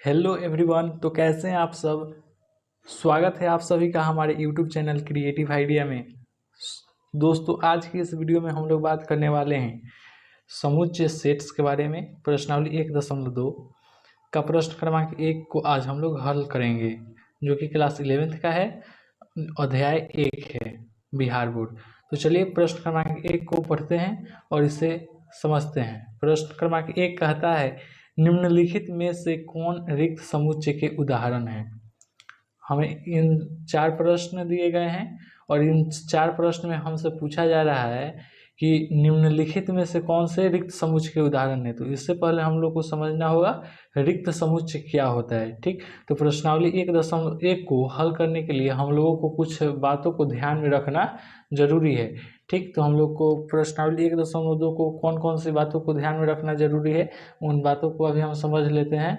Hello everyone. तो कैसे हैं आप सब। स्वागत है आप सभी का हमारे यूट्यूब चैनल क्रिएटिव आइडिया में। दोस्तों, आज की इस वीडियो में हम लोग बात करने वाले हैं समुच्चय सेट्स के बारे में। प्रश्नावली 1.2 का प्रश्न क्रमांक 1 को आज हम लोग हल करेंगे, जो कि क्लास 11th का है, अध्याय 1 है, बिहार बोर्ड। तो चलिए प्रश्न क्रमांक 1 को पढ़ते हैं और इसे समझते हैं। प्रश्न क्रमांक 1 कहता है, निम्नलिखित में से कौन रिक्त समुच्चय के उदाहरण हैं। हमें इन 4 प्रश्न दिए गए हैं और इन 4 प्रश्न में हमसे पूछा जा रहा है कि निम्नलिखित में से कौन से रिक्त समुच्चय के उदाहरण है। तो इससे पहले हम लोग को समझना होगा रिक्त समुच्चय क्या होता है। ठीक, तो प्रश्नावली 1.1 को हल करने के लिए हम लोगों को कुछ बातों को ध्यान में रखना जरूरी है। ठीक, तो हम लोग को प्रश्नावली 1.2 को कौन कौन सी बातों को ध्यान में रखना जरूरी है, उन बातों को अभी हम समझ लेते हैं।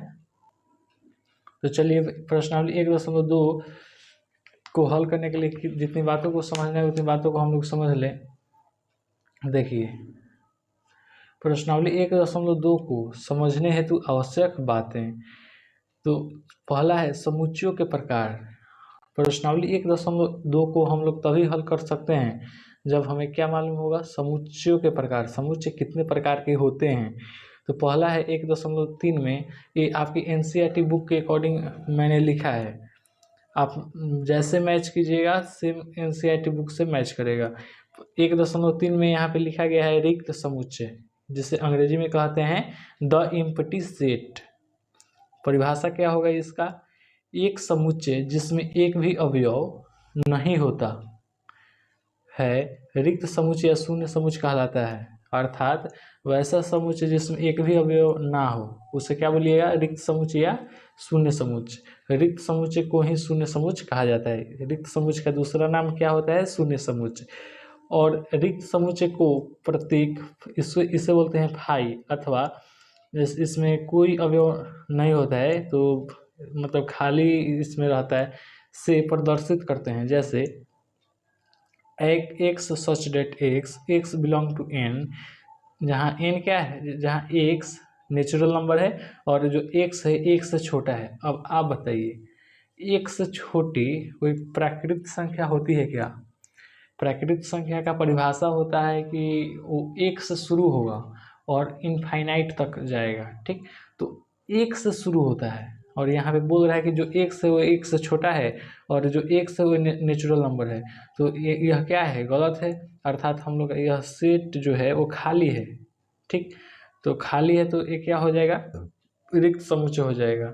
तो चलिए प्रश्नावली 1.2 को हल करने के लिए जितनी बातों को समझना है उतनी बातों को हम लोग समझ लें। देखिए, प्रश्नावली 1.2 को समझने हेतु आवश्यक बातें। तो पहला है समुच्चयों के प्रकार। प्रश्नावली 1.2 को हम लोग तभी हल कर सकते हैं जब हमें क्या मालूम होगा, समुच्चयों के प्रकार, समुच्चय कितने प्रकार के होते हैं। तो पहला है 1.3 में, ये आपकी NCERT बुक के अकॉर्डिंग मैंने लिखा है। आप जैसे मैच कीजिएगा सेम NCERT बुक से मैच करेगा। 1.3 में यहाँ पे लिखा गया है रिक्त समुच्चय, जिसे अंग्रेजी में कहते हैं द एम्प्टी सेट। परिभाषा क्या होगा इसका, एक समुच्चय जिसमें एक भी अवयव नहीं होता है रिक्त समुच्चय या शून्य समुच्चय कहलाता है। अर्थात वैसा समुच्चय जिसमें एक भी अवयव ना हो उसे क्या बोलिएगा, रिक्त समुच्चय या शून्य समुच्चय। रिक्त समुच्चय को ही शून्य समुच्चय कहा जाता है। रिक्त समुच्चय का दूसरा नाम क्या होता है, शून्य समुच्चय। और रिक्त समुच्चय को प्रतीक इसे बोलते हैं फाई, अथवा इसमें कोई अवयव नहीं होता है तो मतलब खाली इसमें रहता है, से प्रदर्शित करते हैं। जैसे x such that x belong to N, जहाँ एन क्या है, जहाँ एक्स नेचुरल नंबर है और जो एक्स है एक से छोटा है। अब आप बताइए, एक से छोटी कोई प्राकृतिक संख्या होती है क्या। प्राकृतिक संख्या का परिभाषा होता है कि वो एक से शुरू होगा और इनफाइनाइट तक जाएगा। ठीक, तो एक से शुरू होता है और यहाँ पे बोल रहा है कि जो एक से वो एक से छोटा है और जो एक से वो नेचुरल नंबर है। तो यह क्या है, गलत है। अर्थात हम लोग यह सेट जो है वो खाली है। ठीक, तो खाली है तो ये क्या हो जाएगा, रिक्त समुच्चय हो जाएगा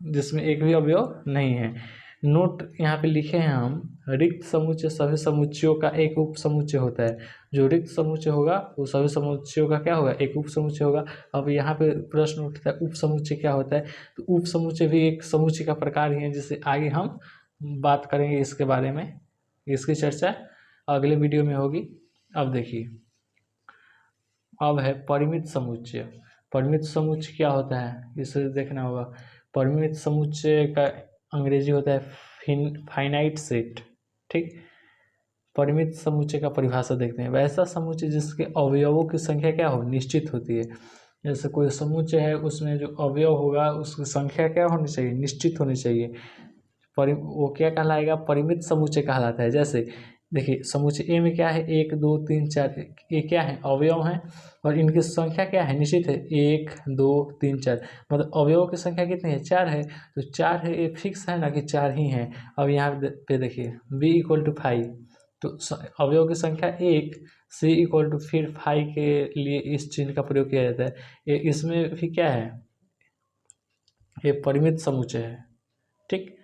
जिसमें एक भी अवयव नहीं है। नोट यहाँ पे लिखे हैं हम, रिक्त समुच्चय सभी समुच्चयों का एक उप समुच्चय होता है। जो रिक्त समुच्चय होगा वो सभी समुच्चयों का क्या होगा, एक उप समुच्चय होगा। अब यहाँ पे प्रश्न उठता है उप समुच्चय क्या होता है। तो उप समुच्चय भी एक समुच्चय का प्रकार ही है, जिससे आगे हम बात करेंगे इसके बारे में। इसकी चर्चा अगले वीडियो में होगी। अब देखिए, अब है परिमित समुच्चय। परिमित समुच्चय क्या होता है इसे देखना होगा। परिमित समुच्चय का अंग्रेजी होता है फाइनाइट सेट। ठीक, परिमित समुच्चय का परिभाषा देखते हैं, वैसा समुच्चय जिसके अवयवों की संख्या क्या हो, निश्चित होती है। जैसे कोई समुच्चय है उसमें जो अवयव होगा उसकी संख्या क्या होनी चाहिए, निश्चित होनी चाहिए। वो क्या कहलाएगा, परिमित समुच्चय कहलाता है। जैसे देखिए, समुच्चय ए में क्या है, 1 2 3 4, ये क्या है, अवयव हैं और इनकी संख्या क्या है, निश्चित है, 1 2 3 4। मतलब अवयवों की संख्या कितनी है, 4 है। तो 4 है, ये फिक्स है ना कि 4 ही है। अब यहाँ पे देखिए b = 5, तो अवयव की संख्या 1, c = फिर 5 के लिए इस चिन्ह का प्रयोग किया जाता है। ये इसमें भी क्या है, ये परिमित समुच्चय है। ठीक,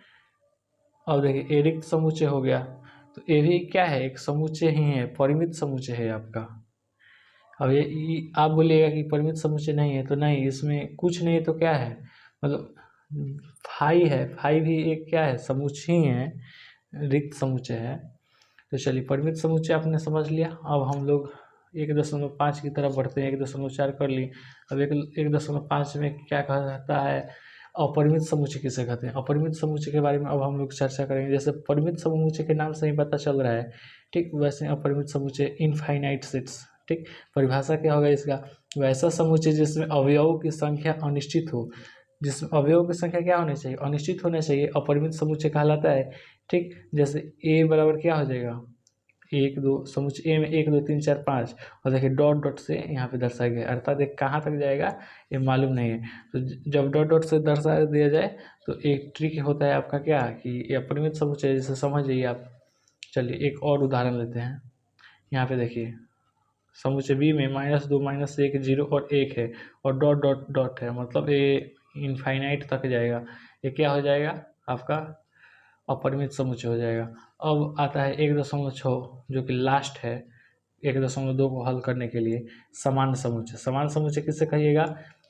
अब देखिए रिक्त समुच्चय हो गया, तो ये भी क्या है, एक समुच्चय ही है, परिमित समुच्चय है आपका। अब ये आप बोलिएगा कि परिमित समुच्चय नहीं है, तो नहीं, इसमें कुछ नहीं है तो क्या है, मतलब फाई है, फाई भी एक क्या है, समुच्चय ही है, रिक्त समुच्चय है। तो चलिए परिमित समुच्चय आपने समझ लिया। अब हम लोग 1.5 की तरफ बढ़ते हैं। 1.4 कर लिए। अब 1.5 में क्या कहता है, अपरिमित समुच्चय किसे कहते हैं। अपरिमित समुच्चय के बारे में अब हम लोग चर्चा करेंगे। जैसे परिमित समुच्चय के नाम से ही पता चल रहा है, ठीक, वैसे अपरिमित समुच्चय इनफाइनाइट सेट्स। ठीक, परिभाषा क्या होगा इसका, वैसा समुच्चय जिसमें अवयवों की संख्या अनिश्चित हो। जिसमें अवयव की संख्या क्या होनी चाहिए, अनिश्चित होना चाहिए, अपरिमित समुच्चय कहलाता है। ठीक, जैसे ए बराबर क्या हो जाएगा, 1 2, समुच्चय ए में 1 2 3 4 5, और देखिए डॉट डॉट से यहाँ पे दर्शाया गया, अर्थात ये कहाँ तक जाएगा ये मालूम नहीं है। तो जब डॉट डॉट से दर्शा दिया जाए तो एक ट्रिक होता है आपका क्या, कि ये अपरिमित समुच्चय जैसे समझ जाइए आप। चलिए एक और उदाहरण लेते हैं। यहाँ पे देखिए समुच्चय बी में -2 -1 0 और 1 है, और डॉट डॉट डॉट है, मतलब ये इनफाइनाइट तक जाएगा। ये क्या हो जाएगा आपका, अपरिमित समुच्चय हो जाएगा। अब आता है 1.6 जो कि लास्ट है 1.2 को हल करने के लिए, समान समुच्चय। समान समुच्चय किससे कहिएगा,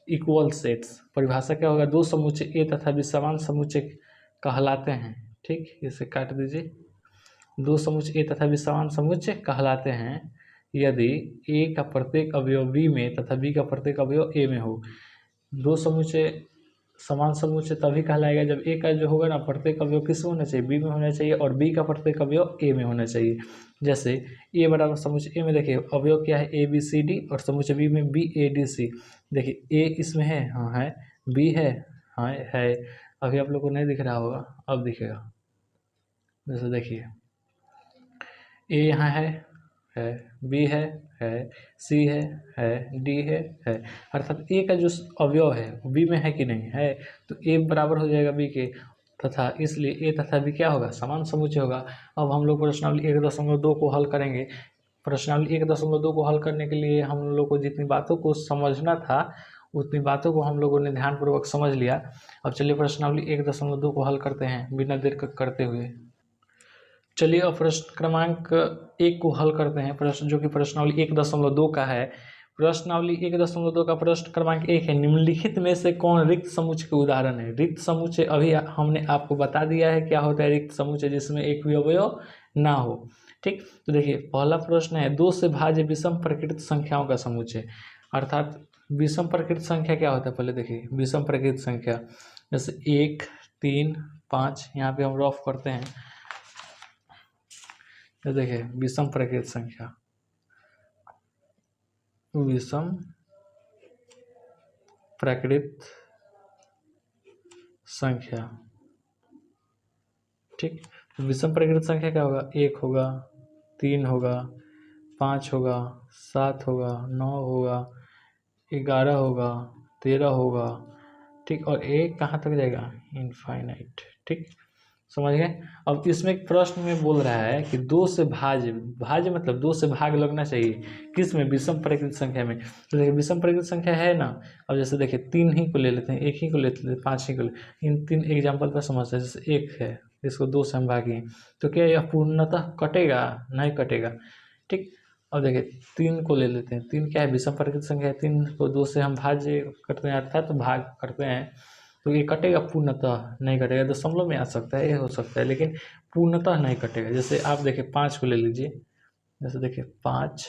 इक्वल सेट्स। परिभाषा क्या होगा, दो समुच्चय ए तथा बी समान समुच्चय कहलाते हैं। ठीक, इसे काट दीजिए। दो समुच्चय ए तथा बी समान समुच्चय कहलाते हैं यदि ए का प्रत्येक अवयव बी में तथा बी का प्रत्येक अवयव ए में हो। दो समुच्चय समान समुच्चय तभी कहलाएगा जब ए का जो होगा ना प्रत्येक अवयव किस में होना चाहिए, बी में होना चाहिए, और बी का प्रत्येक अवयव ए में होना चाहिए। जैसे ए बराबर समुच्चय ए में देखिए अवयव क्या है, ए बी सी डी, और समुच्चय बी में बी ए डी सी। देखिए ए इसमें है, हाँ है, बी है, हाँ है, अभी आप लोग को नहीं दिख रहा होगा, अब दिखेगा। जैसे देखिए ए यहाँ है, बी है, सी है, डी है, अर्थात ए का जो अवयव है वो बी में है कि नहीं है, तो ए बराबर हो जाएगा बी के, तथा इसलिए ए तथा बी क्या होगा, समान समुच्चय होगा। अब हम लोग प्रश्नावली 1.2 को हल करेंगे। प्रश्नावली 1.2 को हल करने के लिए हम लोग को जितनी बातों को समझना था उतनी बातों को हम लोगों ने ध्यानपूर्वक समझ लिया। अब चलिए प्रश्नावली 1.2 को हल करते हैं बिना देर करते हुए। चलिए अब प्रश्न क्रमांक 1 को हल करते हैं, प्रश्न जो कि प्रश्नावली 1.2 का है। प्रश्नावली 1.2 का प्रश्न क्रमांक 1 है, निम्नलिखित में से कौन रिक्त समुच्चय के उदाहरण है। रिक्त समुच्चय अभी हमने आपको बता दिया है क्या होता है रिक्त समुच्चय, जिसमें एक भी अवयव ना हो। ठीक, तो देखिए पहला प्रश्न है, 2 से भाज्य विषम प्रकृत संख्याओं का समुच्चय। अर्थात विषम प्रकृत संख्या क्या होता है, पहले देखिए विषम प्रकृत संख्या जैसे 1 3 5, यहाँ पे हम रफ करते हैं। तो देखिए विषम प्रकृत संख्या, विषम प्रकृत संख्या। ठीक, विषम प्रकृत संख्या क्या होगा, 1 होगा, 3 होगा, 5 होगा, 7 होगा, 9 होगा, 11 होगा, 13 होगा। ठीक, और एक कहाँ तक जाएगा, इनफाइनाइट। ठीक, समझ गए। अब इसमें एक प्रश्न में बोल रहा है कि 2 से भाज्य, भाज्य मतलब 2 से भाग लगना चाहिए, किस में, विषम प्रकृत संख्या में। तो देखिए विषम प्रकृत संख्या है ना। अब जैसे देखिए 3 ही को ले लेते हैं, 1 ही को ले लेते हैं, 5 ही को ले, इन 3 एग्जाम्पल पर समझते हैं। जैसे 1 है, इसको 2 से हम भागें तो क्या यह पूर्णतः कटेगा, नहीं कटेगा। ठीक, अब देखिए 3 को ले लेते हैं, 3 क्या है, विषम प्रकृत संख्या है, 3 को 2 से हम भाज्य करते हैं, अर्थात तो भाग करते हैं, तो ये कटेगा, पूर्णतः नहीं कटेगा। दशमलव में आ सकता है, ये हो सकता है, लेकिन पूर्णतः नहीं कटेगा। जैसे आप देखिए 5 को ले लीजिए, जैसे देखिए 5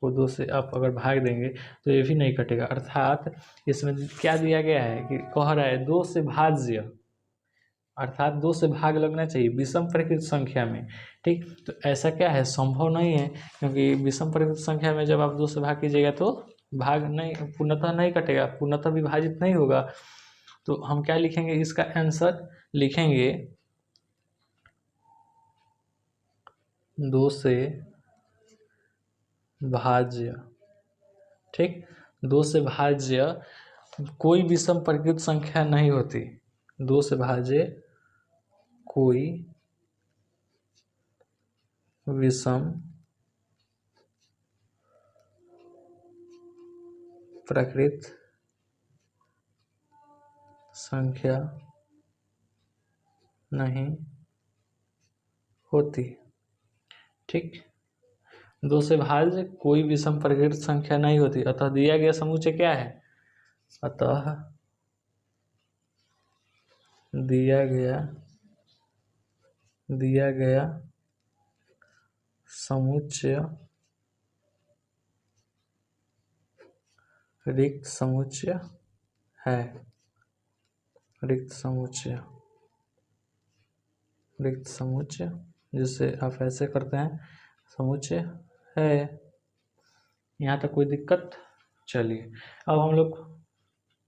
को 2 से आप अगर भाग देंगे तो ये भी नहीं कटेगा। अर्थात इसमें क्या दिया गया है कि कह रहा है 2 से भाज्य, अर्थात 2 से भाग लगना चाहिए विषम प्रकृत संख्या में। ठीक, तो ऐसा क्या है, संभव नहीं है, क्योंकि विषम प्रकृत संख्या में जब आप 2 से भाग कीजिएगा तो भाग नहीं, पूर्णतः नहीं कटेगा, पूर्णतः विभाजित नहीं होगा। तो हम क्या लिखेंगे, इसका आंसर लिखेंगे 2 से भाज्य। ठीक, 2 से भाज्य कोई विषम प्रकृत संख्या नहीं होती, 2 से भाज्य कोई विषम प्रकृत संख्या नहीं होती। ठीक, 2 से भाज्य कोई विषम प्रकृत संख्या नहीं होती। अतः दिया गया समुच्चय क्या है, अतः दिया गया समुच्चय रिक्त समुच्चय है। रिक्त समुच्चय जिससे आप ऐसे करते हैं, समुच्चय है। यहाँ तक कोई दिक्कत। चलिए अब हम लोग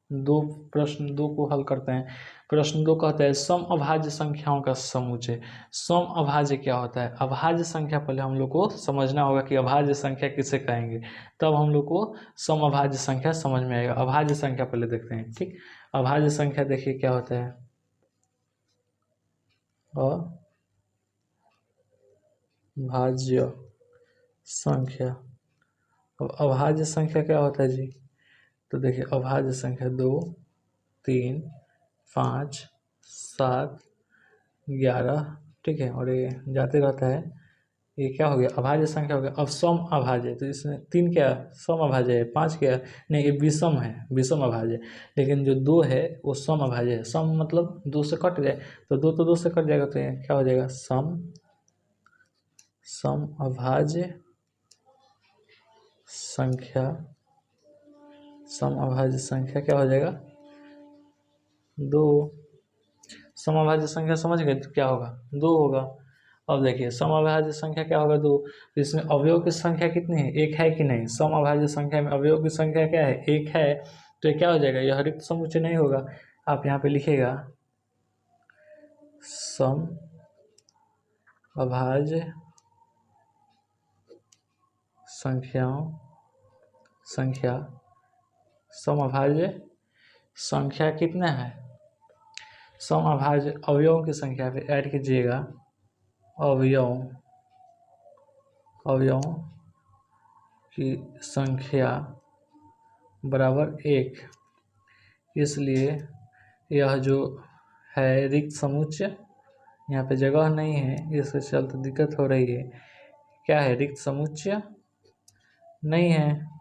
दो, प्रश्न 2 को हल करते हैं। प्रश्न 2 कहता है सम अभाज्य संख्याओं का समुच्चय। सम अभाज्य क्या होता है? अभाज्य संख्या पहले हम लोग को समझना होगा कि अभाज्य संख्या किसे कहेंगे, तब हम लोग को सम अभाज्य संख्या समझ में आएगा। अभाज्य संख्या पहले देखते हैं। ठीक, अभाज्य संख्या देखिए क्या होता है। अभाज्य संख्या, अब अभाज्य संख्या क्या होता है जी? तो देखिए अभाज्य संख्या 2, 3, 5, 7, 11, ठीक है, और ये जाते रहता है। ये क्या हो गया? अभाज्य संख्या हो गया। अब सम अभाज्य, तो इसमें 3 क्या सम अभाज्य है, 5 क्या नहीं, ये विषम है, विषम अभाज्य। लेकिन जो 2 है वो सम अभाज्य है। सम मतलब 2 से कट जाए, तो 2 तो 2 से कट जाएगा, तो ये क्या हो जाएगा? सम अभाज्य संख्या, सम अभाज्य संख्या क्या हो जाएगा? 2। समअभाज्य संख्या समझ गए तो क्या होगा? 2 होगा। अब देखिए समअभाज्य संख्या क्या होगा? 2। तो इसमें अवयव की संख्या कितनी है? 1 है कि नहीं? समअभाज्य संख्या में अवयव की संख्या क्या है? 1 है। तो ये क्या हो जाएगा? यह रिक्त समुच्चय नहीं होगा। आप यहाँ पे लिखिएगा सम अभाज्य संख्या समअभाज्य संख्या कितना है? समअभाज्य अवयवों की संख्या पे ऐड कीजिएगा अवयवों की संख्या बराबर 1। इसलिए यह जो है रिक्त समुच्चय, यहाँ पे जगह नहीं है, इसके चलते दिक्कत हो रही है। क्या है? रिक्त समुच्चय नहीं है।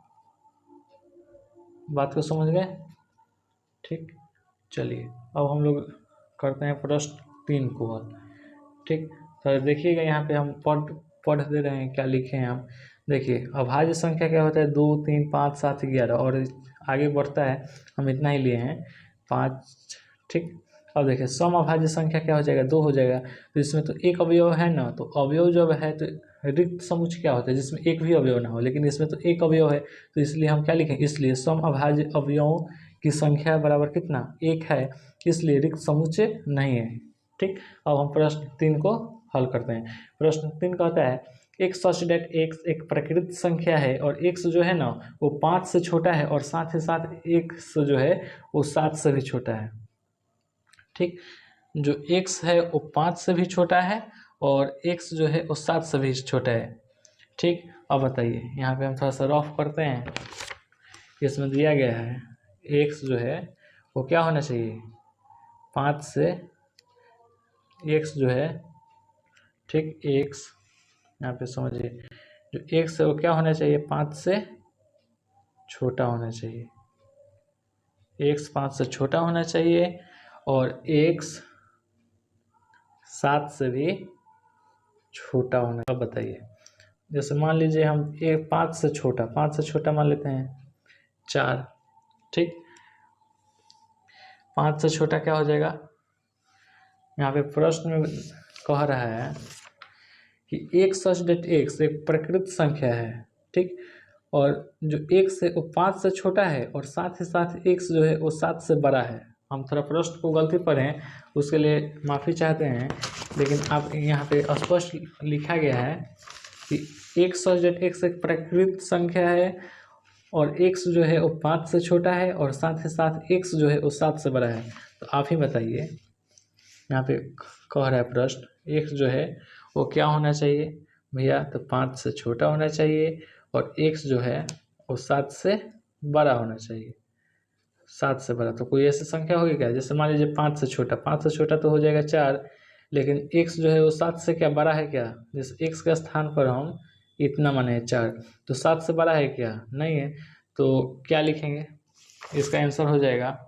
बात को समझ गए? ठीक, चलिए अब हम लोग करते हैं प्रश्न 3 को हल। ठीक, तो देखिएगा यहाँ पे हम पढ़ दे रहे हैं, क्या लिखे हैं हम। देखिए अभाज्य संख्या क्या होता है? 2, 3, 5, 7, 11, और आगे बढ़ता है, हम इतना ही लिए हैं 5। ठीक, अब देखिए सम अभाज्य संख्या क्या हो जाएगा? 2 हो जाएगा। तो इसमें तो एक अवयव है ना, तो अवयव जब है तो रिक्त समुच्चय क्या होता है? जिसमें एक भी अवयव ना हो, लेकिन इसमें तो एक अवयव है, तो इसलिए हम क्या लिखें? इसलिए सम अभाज्य अवयवों की संख्या बराबर कितना? 1 है, इसलिए रिक्त समुच्चय नहीं है। ठीक, अब हम प्रश्न 3 को हल करते हैं। प्रश्न 3 कहता है एक सच डेट एक्स एक प्रकृत संख्या है और एक्स जो है ना वो 5 से छोटा है, और साथ ही साथ एक्स जो है वो 7 से भी छोटा है। ठीक, जो x है वो 5 से भी छोटा है और x जो है वो 7 से भी छोटा है। ठीक, अब बताइए, यहाँ पे हम थोड़ा सा रफ करते हैं। इसमें दिया गया है x जो है वो क्या होना चाहिए? 5 से, x जो है, ठीक, x यहाँ पे समझिए, जो x है वो क्या होना चाहिए? 5 से छोटा होना चाहिए। x 5 से छोटा होना चाहिए और x 7 से भी छोटा होना। अब बताइए, जैसे मान लीजिए हम 5 से छोटा मान लेते हैं 4। ठीक, 5 से छोटा क्या हो जाएगा? यहाँ पे प्रश्न में कह रहा है कि एक सच डेट एक्स एक प्रकृत संख्या है। ठीक, और जो एक्स है वो 5 से छोटा है और साथ ही साथ एक्स जो है वो 7 से बड़ा है। हम थोड़ा प्रश्न को गलती पर हैं, उसके लिए माफ़ी चाहते हैं, लेकिन आप यहाँ पे स्पष्ट लिखा गया है कि एक सच डेट एक्स एक प्रकृत संख्या है और एक्स जो है वो 5 से छोटा है और साथ ही साथ एक्स जो है वो 7 से बड़ा है। तो आप ही बताइए, यहाँ पे कह रहा है प्रश्न एक्स जो है वो क्या होना चाहिए भैया? तो 5 से छोटा होना चाहिए और एक्स जो है वो 7 से बड़ा होना चाहिए। 7 से बड़ा तो कोई ऐसी संख्या होगी क्या? जैसे मान लीजिए 5 से छोटा तो हो जाएगा 4, लेकिन एक्स जो है वो 7 से क्या बड़ा है क्या? जैसे एक्स के स्थान पर हम इतना माने 4, तो 7 से बड़ा है क्या? नहीं है। तो क्या लिखेंगे? इसका आंसर हो जाएगा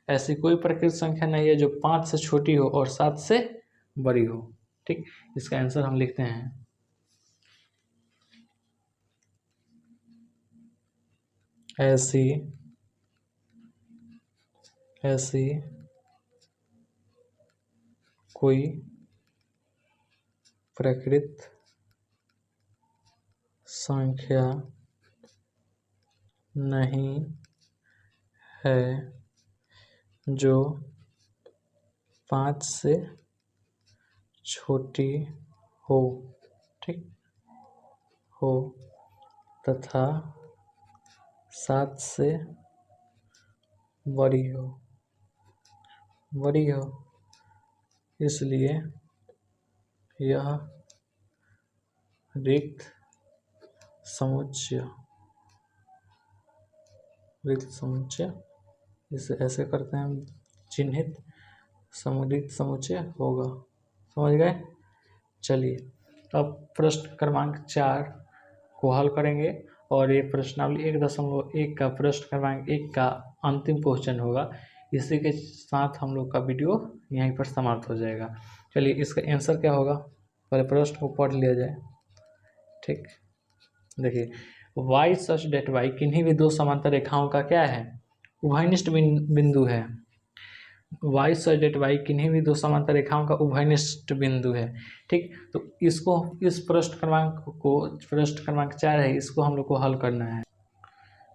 ऐसी कोई प्रकृत संख्या नहीं है जो 5 से छोटी हो और 7 से बड़ी हो। ठीक, इसका आंसर हम लिखते हैं ऐसी कोई प्रकृत संख्या नहीं है जो 5 से छोटी हो, ठीक, हो तथा 7 से बड़ी हो, इसलिए यह रिक्त समुच्चय इसे ऐसे करते हैं हम चिन्हित, रिक्त समुच्चय होगा। समझ गए? चलिए अब प्रश्न क्रमांक 4 को हल करेंगे और ये प्रश्नावली 1.1 का प्रश्न क्रमांक 1 का अंतिम क्वेश्चन होगा। इसी के साथ हम लोग का वीडियो यहीं पर समाप्त हो जाएगा। चलिए इसका आंसर क्या होगा, पहले प्रश्न को पढ़ लिया जाए। ठीक, देखिए y सच डेट y किन्हीं भी दो समांतर रेखाओं का क्या है, उभयनिष्ठ बिंदु है। y सच डेट y किन्हीं भी दो समांतर रेखाओं का उभयनिष्ठ बिंदु है। ठीक, तो इसको इस प्रश्न क्रमांक 4 है, इसको हम लोग को हल करना है।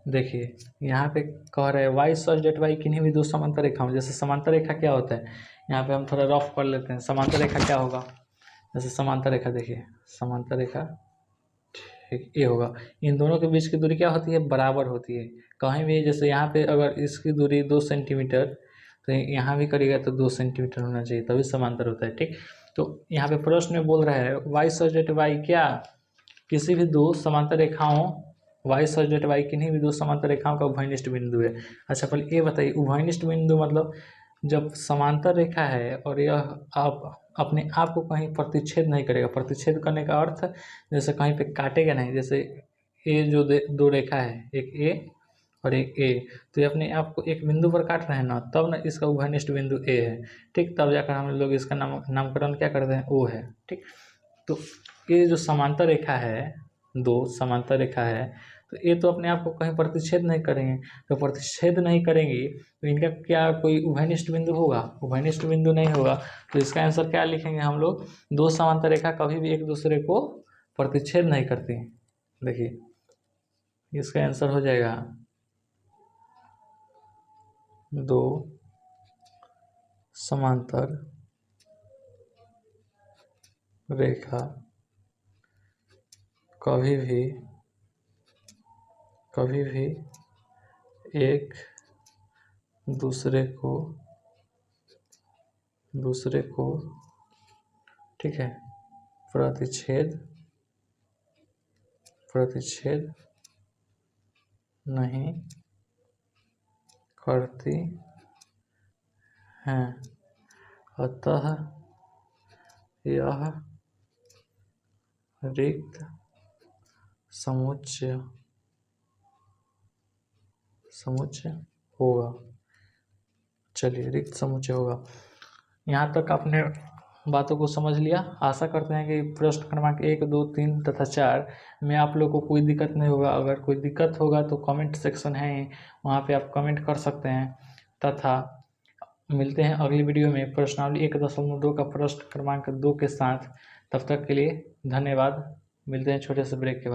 देखिए यहाँ पे कह रहे हैं y सच डेट y किन्हीं भी दो समांतर रेखाओं, जैसे समांतर रेखा क्या होता है, यहाँ पे हम थोड़ा रफ कर लेते हैं। समांतर रेखा क्या होगा, जैसे समांतर रेखा, देखिए समांतर रेखा ठीक ये होगा, इन दोनों के बीच की दूरी क्या होती है, बराबर होती है। कहीं भी जैसे यहाँ पे अगर इसकी दूरी 2 सेंटीमीटर, तो यहाँ भी करेगा तो 2 सेंटीमीटर होना चाहिए, तभी समांतर होता है। ठीक, तो यहाँ पे प्रश्न में बोल रहा है y सच डेट y क्या, किसी भी दो समांतर रेखाओं, y सच डेट y किन्हीं भी दो समांतर रेखाओं का उभयनिष्ठ बिंदु है। अच्छा पहले ये बताइए, उभयनिष्ठ बिंदु मतलब जब समांतर रेखा है और यह आप अपने आप को कहीं प्रतिच्छेद नहीं करेगा। प्रतिच्छेद करने का अर्थ जैसे कहीं पे काटेगा नहीं, जैसे ये जो दो रेखा है, एक ए और एक ए, तो ये अपने आप को एक बिंदु पर काट रहे हैं ना, तब ना इसका उभयनिष्ठ बिंदु ए है। ठीक, तब जाकर हम लोग इसका नामकरण क्या करते हैं, ओ है। ठीक, तो ये जो समांतर रेखा है, दो समांतर रेखा है, तो ये तो अपने आप को कहीं प्रतिच्छेद नहीं करेंगे, तो प्रतिच्छेद नहीं करेंगी तो इनका क्या कोई उभयनिष्ठ बिंदु होगा, उभयनिष्ठ बिंदु नहीं होगा। तो इसका आंसर क्या लिखेंगे हम लोग, दो समांतर रेखा कभी भी एक दूसरे को प्रतिच्छेद नहीं करती। देखिए इसका आंसर हो जाएगा दो समांतर रेखा कभी भी एक दूसरे को ठीक है प्रतिच्छेद नहीं करती हैं, अतः यह रिक्त समुच्चय होगा। चलिए रिक्त समुच्चय होगा। यहाँ तक आपने बातों को समझ लिया। आशा करते हैं कि प्रश्न क्रमांक 1, 2, 3 तथा 4 में आप लोग को कोई दिक्कत नहीं होगा। अगर कोई दिक्कत होगा तो कमेंट सेक्शन है, वहाँ पे आप कमेंट कर सकते हैं। तथा मिलते हैं अगली वीडियो में प्रश्नावली 1.2 का प्रश्न क्रमांक 2 के साथ। तब तक के लिए धन्यवाद। मिलते हैं छोटे से ब्रेक के बाद।